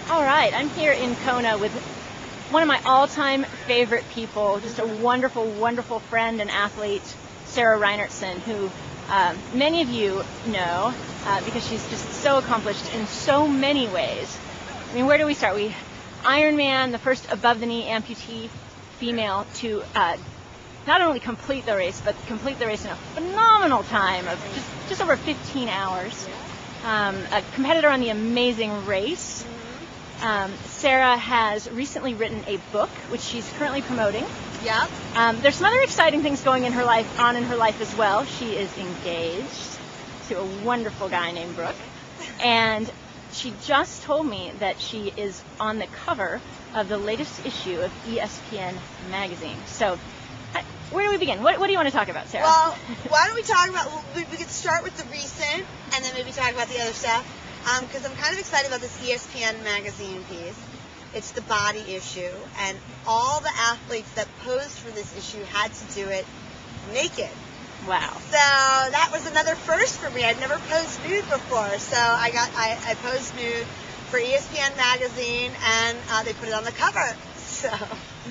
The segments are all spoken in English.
All right, I'm here in Kona with one of my all-time favorite people, just a wonderful, wonderful friend and athlete, Sarah Reinertsen, who many of you know because she's just so accomplished in so many ways. I mean, where do we start? Ironman, the first above-the-knee amputee female to not only complete the race, but complete the race in a phenomenal time of just over 15 hours. A competitor on the Amazing Race. Sarah has recently written a book, which she's currently promoting. Yep. There's some other exciting things going on in her life as well. She is engaged to a wonderful guy named Brooke, and she just told me that she is on the cover of the latest issue of ESPN magazine. So, where do we begin? What do you want to talk about, Sarah? Well, why don't we talk about? We could start with the recent, and then maybe talk about the other stuff. Because I'm kind of excited about this ESPN magazine piece. It's the body issue, and all the athletes that posed for this issue had to do it naked. Wow. So that was another first for me. I'd never posed nude before, so I posed nude for ESPN magazine, and they put it on the cover. So.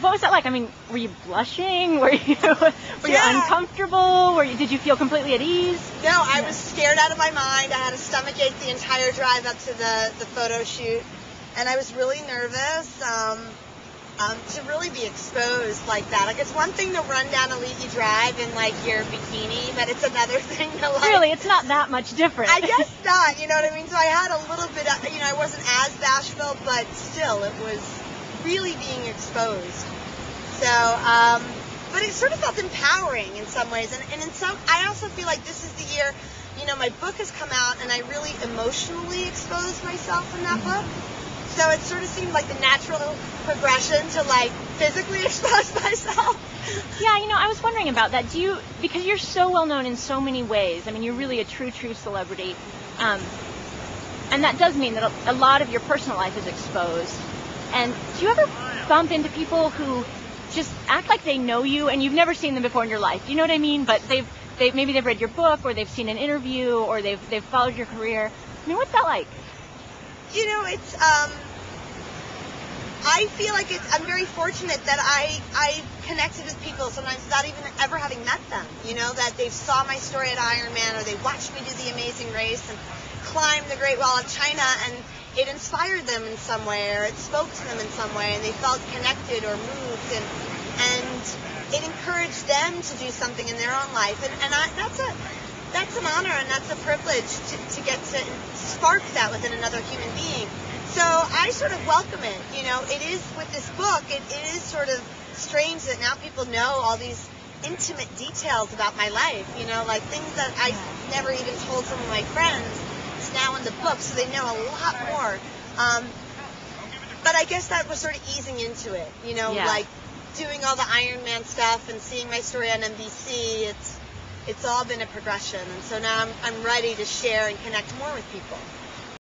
What was that like? I mean, were you blushing? Were you uncomfortable? Did you feel completely at ease? No, I was scared out of my mind. I had a stomach ache the entire drive up to the photo shoot, and I was really nervous to really be exposed like that. Like, it's one thing to run down a leaky drive in like your bikini, but it's another thing to like. Really, it's not that much different. I guess not. You know what I mean? So I had a little bit of, I wasn't as bashful, but still, it was really being exposed. So, but it sort of felt empowering in some ways, and in some, I also feel like this is the year, my book has come out, and I really emotionally exposed myself in that book. So it sort of seemed like the natural progression to like physically expose myself. Yeah, I was wondering about that. Because you're so well known in so many ways. I mean, you're really a true celebrity, and that does mean that a lot of your personal life is exposed. And do you ever bump into people who just act like they know you and you've never seen them before in your life? Do you know what I mean? But maybe they've read your book, or they've seen an interview, or they've followed your career. I mean, what's that like? It's I feel like I'm very fortunate that I connected with people sometimes without even ever having met them. That they saw my story at Ironman, or they watched me do the Amazing Race and climb the Great Wall of China, and it inspired them in some way, or it spoke to them in some way, and they felt connected or moved, and it encouraged them to do something in their own life, and that's an honor, and that's a privilege to get to spark that within another human being. So I sort of welcome it. It is with this book, it is sort of strange that now people know all these intimate details about my life, like things that I never even told some of my friends. It's now in the book, so they know a lot more. But I guess that was sort of easing into it, like doing all the Ironman stuff and seeing my story on NBC. It's all been a progression, and so now I'm ready to share and connect more with people.